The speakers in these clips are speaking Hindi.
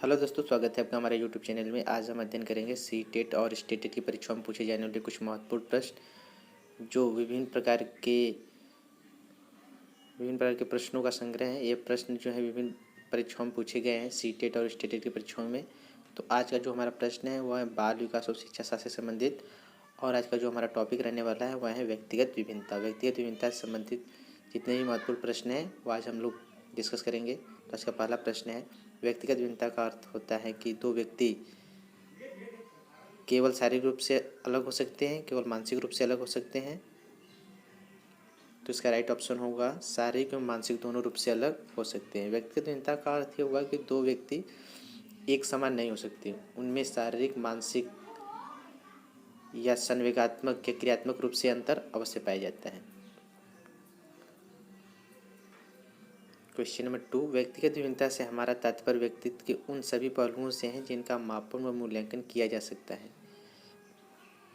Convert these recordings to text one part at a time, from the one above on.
हेलो दोस्तों, स्वागत है आपका हमारे यूट्यूब चैनल में। आज हम अध्ययन करेंगे सी टेट और स्टेटेट की परीक्षाओं में पूछे जाने वाले कुछ महत्वपूर्ण प्रश्न, जो विभिन्न प्रकार के प्रश्नों का संग्रह है। ये प्रश्न जो है विभिन्न परीक्षाओं में पूछे गए हैं, सी टेट और स्टेटेट की परीक्षाओं में। तो आज का जो हमारा प्रश्न है वह है बाल विकास और शिक्षा शास्त्र से संबंधित, और आज का जो हमारा टॉपिक रहने वाला है वह है व्यक्तिगत विभिन्नता। व्यक्तिगत विभिन्नता से संबंधित जितने भी महत्वपूर्ण प्रश्न हैं वो आज हम लोग डिस्कस करेंगे। तो आज का पहला प्रश्न है, व्यक्तिगत विभिन्नता का अर्थ होता है कि दो व्यक्ति केवल शारीरिक रूप से अलग हो सकते हैं, केवल मानसिक रूप से अलग हो सकते हैं। तो इसका राइट ऑप्शन होगा शारीरिक एवं मानसिक दोनों रूप से अलग हो सकते हैं। व्यक्तिगत भिन्नता का अर्थ ये होगा कि दो व्यक्ति एक समान नहीं हो सकते, उनमें शारीरिक, मानसिक या संवेगात्मक या क्रियात्मक रूप से अंतर अवश्य पाया जाता है। क्वेश्चन नंबर 2, व्यक्तिगत विभिन्नता से हमारा तात्पर्य व्यक्तित्व के उन सभी पहलुओं से है जिनका मापन व मूल्यांकन किया जा सकता है।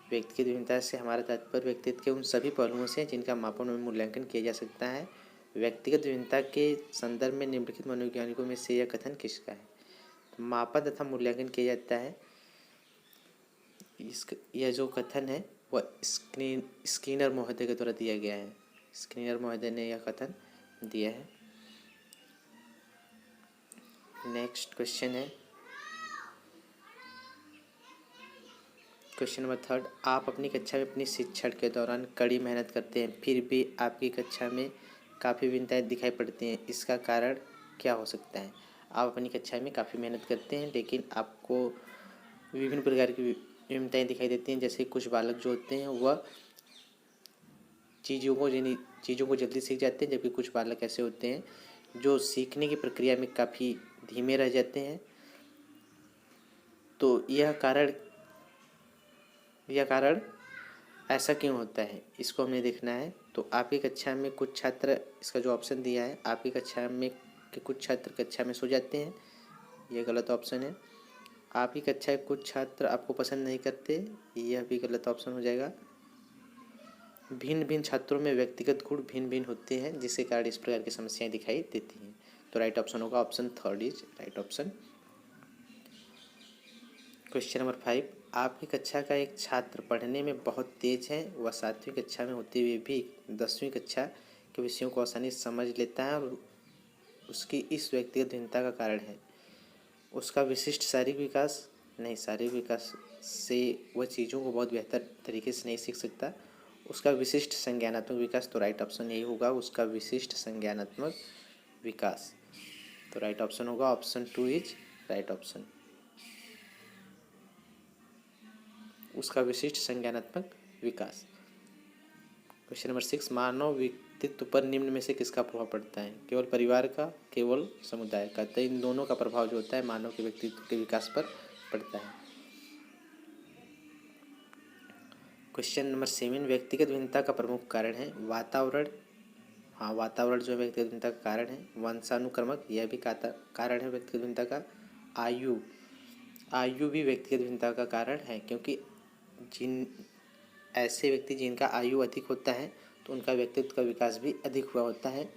व्यक्तिगत विभिन्नता से हमारा तात्पर्य व्यक्तित्व के उन सभी पहलुओं से जिनका मापन व मूल्यांकन किया जा सकता है। व्यक्तिगत विभिन्नता के संदर्भ में निम्नलिखित मनोवैज्ञानिकों में से यह कथन किसका है? तो मापन तथा मूल्यांकन किया जाता है। यह जो कथन है वह स्किनर महोदय के द्वारा दिया गया है। स्किनर महोदय ने यह कथन दिया है। नेक्स्ट क्वेश्चन है क्वेश्चन नंबर 3, आप अपनी कक्षा में अपनी शिक्षण के दौरान कड़ी मेहनत करते हैं, फिर भी आपकी कक्षा में काफ़ी भिन्नताएं दिखाई पड़ती हैं, इसका कारण क्या हो सकता है? आप अपनी कक्षा में काफ़ी मेहनत करते हैं लेकिन आपको विभिन्न प्रकार की विभिन्नताएं दिखाई देती हैं। जैसे कुछ बालक जो होते हैं वह चीज़ों को जल्दी सीख जाते हैं, जबकि कुछ बालक ऐसे होते हैं जो सीखने की प्रक्रिया में काफ़ी धीमे रह जाते हैं। तो यह कारण ऐसा क्यों होता है, इसको हमें देखना है। तो आपकी कक्षा में कुछ छात्र, इसका जो ऑप्शन दिया है, आपकी कक्षा में के कुछ छात्र कक्षा में सो जाते हैं, यह गलत ऑप्शन है। आपकी कक्षा के कुछ छात्र आपको पसंद नहीं करते, यह भी गलत ऑप्शन हो जाएगा। भिन्न भिन्न छात्रों में व्यक्तिगत गुण भिन्न भिन्न होते हैं, जिसके कारण इस प्रकार की समस्याएं दिखाई देती हैं। तो राइट ऑप्शन होगा option 3 is right option. Question number 5, आपकी कक्षा का एक छात्र पढ़ने में बहुत तेज है, वह 7वीं कक्षा में होते हुए भी 10वीं कक्षा के विषयों को आसानी से समझ लेता है, और उसकी इस व्यक्तिगत भिन्नता का कारण है उसका विशिष्ट शारीरिक विकास। नहीं, शारीरिक विकास से वह चीज़ों को बहुत बेहतर तरीके से नहीं सीख सकता। उसका विशिष्ट संज्ञानात्मक विकास। तो राइट ऑप्शन यही होगा, उसका विशिष्ट संज्ञानात्मक विकास। तो राइट ऑप्शन होगा ऑप्शन 2 इज राइट ऑप्शन, उसका विशिष्ट संज्ञानात्मक विकास। क्वेश्चन नंबर 6, मानव व्यक्तित्व पर निम्न में से किसका प्रभाव पड़ता है? केवल परिवार का, केवल समुदाय का? तो इन दोनों का प्रभाव जो होता है मानव के व्यक्तित्व के विकास पर पड़ता है। क्वेश्चन नंबर 7, व्यक्तिगत भिन्नता का प्रमुख कारण है वातावरण। हाँ, वातावरण जो है व्यक्तिगत भिन्नता का कारण है। वंशानुक्रमक, यह भी कारण है व्यक्तिगत भिन्नता का। आयु भी व्यक्तिगत भिन्नता का कारण है, क्योंकि ऐसे व्यक्ति जिनका आयु अधिक होता है तो उनका व्यक्तित्व का विकास भी अधिक हुआ होता है।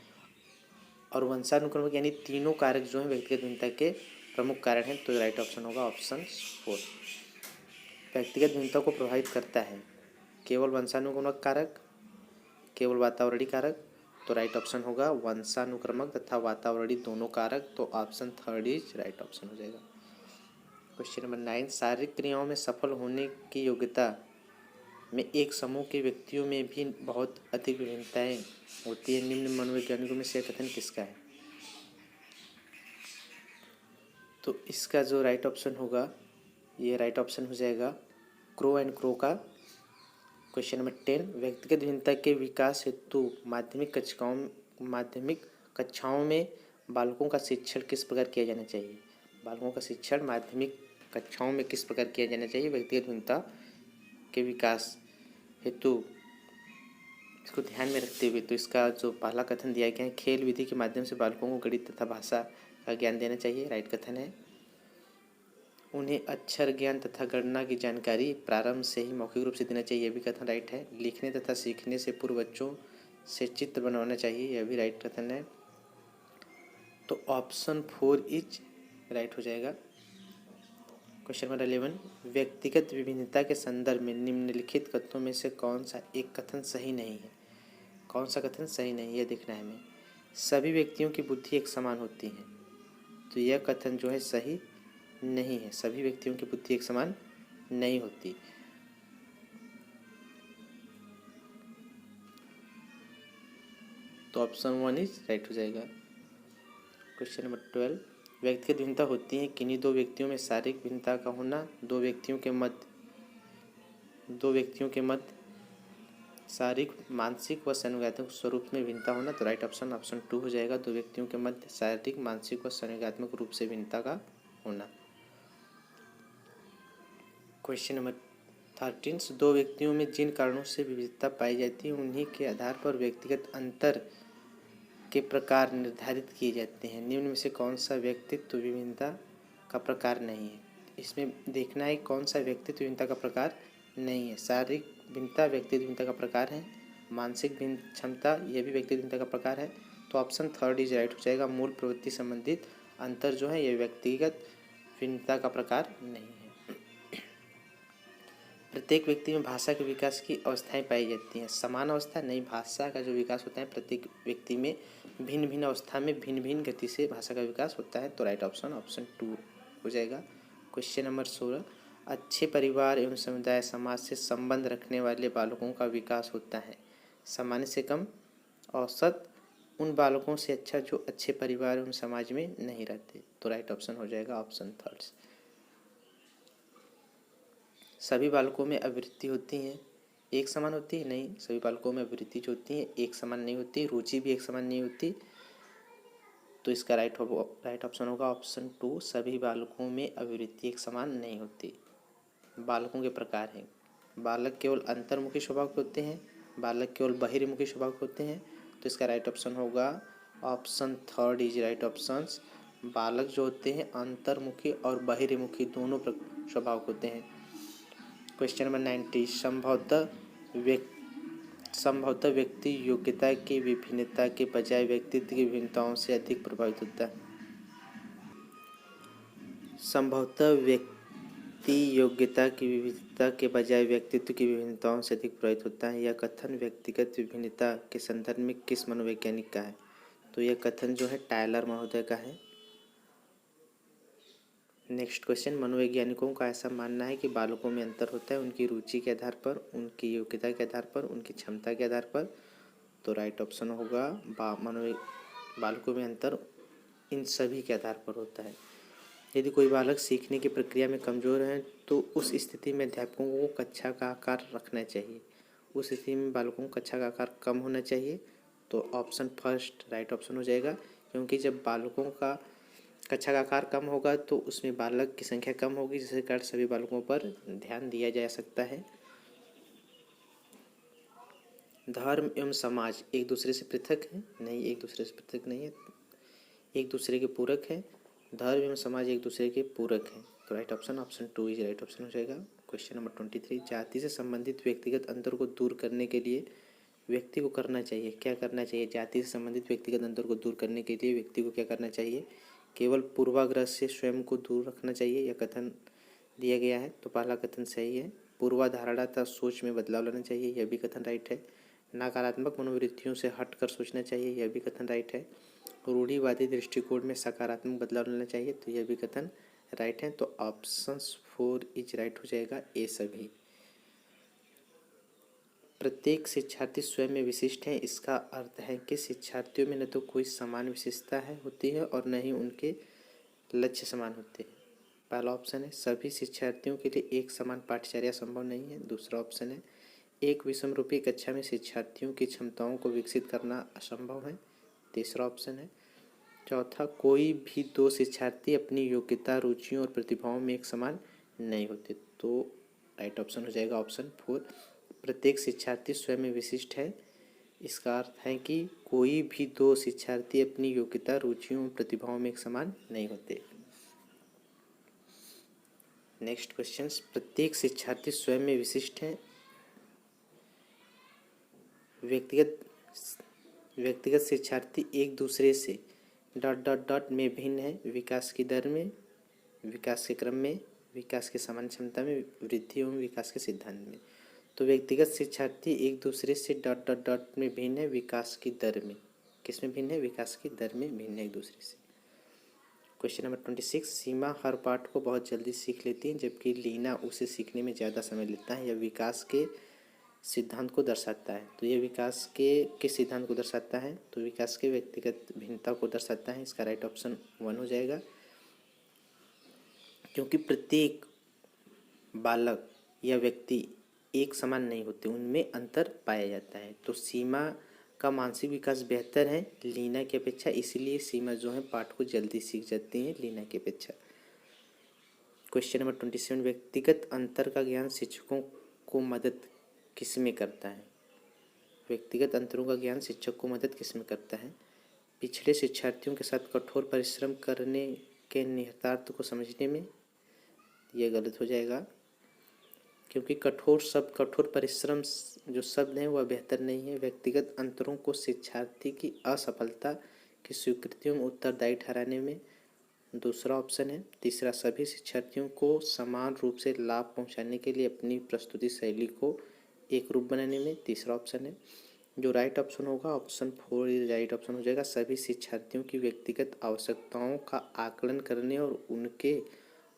और वंशानुक्रमक यानी तीनों कारक जो हैं व्यक्तिगत भिन्नता के प्रमुख कारण हैं। तो राइट ऑप्शन होगा ऑप्शन 4। व्यक्तिगत भिन्नता को प्रभावित करता है केवल वंशानुक्रमक कारक, केवल वातावरणीय कारक। तो राइट ऑप्शन होगा वंशानुक्रमक तथा वातावरणीय दोनों कारक। तो ऑप्शन 3 इज राइट ऑप्शन हो जाएगा। क्वेश्चन नंबर 9, शारीरिक क्रियाओं में सफल होने की योग्यता में एक समूह के व्यक्तियों में भी बहुत अधिक विभिन्नताएं होती है। निम्न मनोवैज्ञानिकों में से कथन किसका है? तो इसका जो राइट ऑप्शन होगा, ये राइट ऑप्शन हो जाएगा क्रो एंड क्रो का। क्वेश्चन नंबर 10, व्यक्तिगत भिन्नता के विकास हेतु माध्यमिक कक्षाओं में बालकों का शिक्षण किस प्रकार किया जाना चाहिए? बालकों का शिक्षण माध्यमिक कक्षाओं में किस प्रकार किया जाना चाहिए व्यक्तिगत भिन्नता के विकास हेतु, इसको ध्यान में रखते हुए? तो इसका जो पहला कथन दिया गया है, खेल विधि के माध्यम से बालकों को गणित तथा भाषा का ज्ञान देना चाहिए, राइट कथन है। उन्हें अक्षर ज्ञान तथा गणना की जानकारी प्रारंभ से ही मौखिक रूप से देना चाहिए, यह भी कथन राइट है। लिखने तथा सीखने से पूर्व बच्चों से चित्र बनवाना चाहिए, यह भी राइट कथन है। तो ऑप्शन 4 इज राइट हो जाएगा। क्वेश्चन नंबर 11, व्यक्तिगत विभिन्नता के संदर्भ में निम्नलिखित कथनों में से कौन सा एक कथन सही नहीं है? कौन सा कथन सही नहीं है, यह देखना है हमें। सभी व्यक्तियों की बुद्धि एक समान होती है, तो यह कथन जो है सही नहीं है। सभी व्यक्तियों की बुद्धि एक समान नहीं होती। तो ऑप्शन 1 इज राइट हो जाएगा। क्वेश्चन नंबर 12, व्यक्तिगत भिन्नता होती है किन्हीं दो व्यक्तियों में शारीरिक भिन्नता का होना, दो व्यक्तियों के मध्य शारीरिक, मानसिक व संवेगात्मक स्वरूप में भिन्नता होना। तो राइट ऑप्शन 2 हो जाएगा। दो व्यक्तियों के मध्य शारीरिक, मानसिक व संवेगात्मक रूप से भिन्नता का होना। क्वेश्चन नंबर 13, दो व्यक्तियों में जिन कारणों से विविधता पाई जाती है उन्हीं के आधार पर व्यक्तिगत अंतर के प्रकार निर्धारित किए जाते हैं। निम्न में से कौन सा व्यक्तित्व विभिन्नता का प्रकार नहीं है? इसमें देखना है कौन सा व्यक्तित्व विभिन्नता का प्रकार नहीं है। शारीरिक भिन्नता व्यक्तित्व भिन्नता का प्रकार है, मानसिक भिन्न क्षमता यह भी व्यक्तित्व भिन्नता का प्रकार है। तो ऑप्शन 3 इज राइट हो जाएगा। मूल प्रवृत्ति संबंधित अंतर जो है यह व्यक्तिगत भिन्नता का प्रकार नहीं है। प्रत्येक व्यक्ति में भाषा के विकास की अवस्थाएं पाई जाती हैं। समान अवस्था नहीं, भाषा का जो विकास होता है प्रत्येक व्यक्ति में भिन्न भिन्न अवस्था में भिन्न भिन्न गति से भाषा का विकास होता है। तो राइट ऑप्शन 2 हो जाएगा। क्वेश्चन नंबर 16, अच्छे परिवार एवं समुदाय समाज से संबंध रखने वाले बालकों का विकास होता है। सामान्य से कम औसत उन बालकों से अच्छा जो अच्छे परिवार एवं समाज में नहीं रहते। तो राइट ऑप्शन हो जाएगा ऑप्शन 3। सभी बालकों में अभिवृत्ति होती हैं, एक समान होती है? नहीं, सभी बालकों में अभिवृत्ति जो होती है एक समान नहीं होती, रुचि भी एक समान नहीं होती। तो इसका राइट ऑप्शन होगा ऑप्शन 2। सभी बालकों में अभिवृत्ति एक समान नहीं होती। बालकों के प्रकार हैं, बालक केवल अंतर्मुखी स्वभाव के होते हैं, बालक केवल बहिर्मुखी स्वभाव के होते हैं। तो इसका राइट ऑप्शन होगा ऑप्शन 3 इज राइट ऑप्शन। बालक जो होते हैं अंतर्मुखी और बहिर्मुखी दोनों स्वभाव के होते हैं। क्वेश्चन नंबर 90, संभवतः व्यक्ति योग्यता की विभिन्नता के बजाय व्यक्तित्व की विभिन्नताओं से अधिक प्रभावित होता है। संभवतः व्यक्ति योग्यता की विविधता के बजाय व्यक्तित्व की विभिन्नताओं से अधिक प्रभावित होता है। यह कथन व्यक्तिगत विभिन्नता के संदर्भ में किस मनोवैज्ञानिक का है? तो यह कथन जो है टायलर महोदय का है। नेक्स्ट क्वेश्चन, मनोवैज्ञानिकों का ऐसा मानना है कि बालकों में अंतर होता है उनकी रुचि के आधार पर, उनकी योग्यता के आधार पर, उनकी क्षमता के आधार पर। तो राइट ऑप्शन होगा बालकों में अंतर इन सभी के आधार पर होता है। यदि कोई बालक सीखने की प्रक्रिया में कमज़ोर है तो उस स्थिति में अध्यापकों को कक्षा का आकार रखना चाहिए, उस स्थिति में बालकों को कक्षा का आकार कम होना चाहिए। तो ऑप्शन 1 राइट ऑप्शन हो जाएगा, क्योंकि जब बालकों का कक्षा का आकार कम होगा तो उसमें बालक की संख्या कम होगी, जिसके कारण सभी बालकों पर ध्यान दिया जा सकता है। धर्म एवं समाज एक दूसरे से पृथक है? नहीं, एक दूसरे से पृथक नहीं है, एक दूसरे के पूरक है। धर्म एवं समाज एक दूसरे के पूरक हैं। तो right option 2 is right option हो जाएगा। क्वेश्चन नंबर 23, जाति से संबंधित व्यक्तिगत अंतर को दूर करने के लिए व्यक्ति को करना चाहिए, क्या करना चाहिए? जाति से संबंधित व्यक्तिगत अंतर को दूर करने के लिए व्यक्ति को क्या करना चाहिए? केवल पूर्वाग्रह से स्वयं को दूर रखना चाहिए, यह कथन दिया गया है। तो पहला कथन सही है। पूर्वाधारणा तथा सोच में बदलाव लाना चाहिए, यह भी कथन राइट है। नकारात्मक मनोवृत्तियों से हटकर सोचना चाहिए, यह भी कथन राइट है। रूढ़िवादी दृष्टिकोण में सकारात्मक बदलाव लाना चाहिए, तो यह भी कथन राइट है। तो ऑप्शन 4 इज राइट हो जाएगा, ए सभी। प्रत्येक शिक्षार्थी स्वयं में विशिष्ट है, इसका अर्थ है कि शिक्षार्थियों में न तो कोई समान विशेषता होती है और न ही उनके लक्ष्य समान होते हैं। पहला ऑप्शन है सभी शिक्षार्थियों के लिए एक समान पाठचर्या संभव नहीं है। दूसरा ऑप्शन है एक विषमरूपी कक्षा में शिक्षार्थियों की क्षमताओं को विकसित करना असंभव है। तीसरा ऑप्शन है। चौथा, कोई भी दो शिक्षार्थी अपनी योग्यता, रुचियों और प्रतिभाओं में एक समान नहीं होते। तो राइट ऑप्शन हो जाएगा ऑप्शन 4। प्रत्येक शिक्षार्थी स्वयं में विशिष्ट है, इसका अर्थ है कि कोई भी दो शिक्षार्थी अपनी योग्यता, रुचियों और प्रतिभाओं में एक समान नहीं होते। नेक्स्ट क्वेश्चन, प्रत्येक शिक्षार्थी स्वयं में विशिष्ट है, व्यक्तिगत शिक्षार्थी एक दूसरे से ... में भिन्न है, विकास की दर में, विकास के क्रम में, विकास की सामान्य क्षमता में, वृद्धि एवं विकास के सिद्धांत में। तो व्यक्तिगत शिक्षार्थी एक दूसरे से डॉट डॉट डॉट में भिन्न है, विकास की दर में। किसमें भिन्न है? विकास की दर में भिन्न है एक दूसरे से। क्वेश्चन नंबर 26, सीमा हर पाठ को बहुत जल्दी सीख लेती है जबकि लीना उसे सीखने में ज़्यादा समय लेता है। यह विकास के सिद्धांत को दर्शाता है। तो ये विकास के सिद्धांत को दर्शाता है, तो विकास के व्यक्तिगत भिन्नता को दर्शाता है। इसका राइट ऑप्शन 1 हो जाएगा, क्योंकि प्रत्येक बालक या व्यक्ति एक समान नहीं होते, उनमें अंतर पाया जाता है। तो सीमा का मानसिक विकास बेहतर है लीना की अपेक्षा, इसीलिए सीमा जो है पाठ को जल्दी सीख जाती है लीना की अपेक्षा। क्वेश्चन नंबर 27, व्यक्तिगत अंतर का ज्ञान शिक्षकों को मदद किसमें करता है? व्यक्तिगत अंतरों का ज्ञान शिक्षक को मदद किसमें करता है? पिछड़े शिक्षार्थियों के साथ कठोर परिश्रम करने के निहितार्थ को समझने में। यह गलत हो जाएगा, क्योंकि कठोर परिश्रम जो शब्द है वह बेहतर नहीं है। व्यक्तिगत अंतरों को शिक्षार्थी की असफलता की स्वीकृति में उत्तरदायी ठहराने में, दूसरा ऑप्शन है। तीसरा, सभी शिक्षार्थियों को समान रूप से लाभ पहुंचाने के लिए अपनी प्रस्तुति शैली को एक रूप बनाने में, तीसरा ऑप्शन है। जो राइट ऑप्शन होगा ऑप्शन 4 राइट ऑप्शन हो जाएगा। सभी शिक्षार्थियों की व्यक्तिगत आवश्यकताओं का आकलन करने और उनके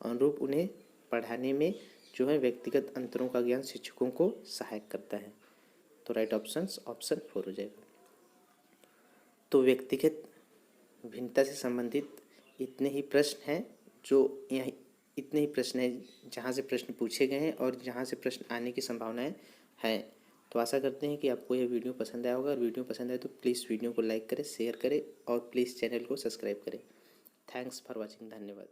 अनुरूप उन्हें पढ़ाने में जो है व्यक्तिगत अंतरों का ज्ञान शिक्षकों को सहायक करता है। तो राइट ऑप्शन 4 हो जाएगा। तो व्यक्तिगत भिन्नता से संबंधित इतने ही प्रश्न हैं जो यहाँ, इतने ही प्रश्न हैं जहाँ से प्रश्न पूछे गए हैं और जहाँ से प्रश्न आने की संभावनाएं हैं। तो आशा करते हैं कि आपको यह वीडियो पसंद आया होगा। अगर वीडियो पसंद आए तो प्लीज़ वीडियो को लाइक करें, शेयर करें और प्लीज़ चैनल को सब्सक्राइब करें। Thanks for watching. धन्यवाद।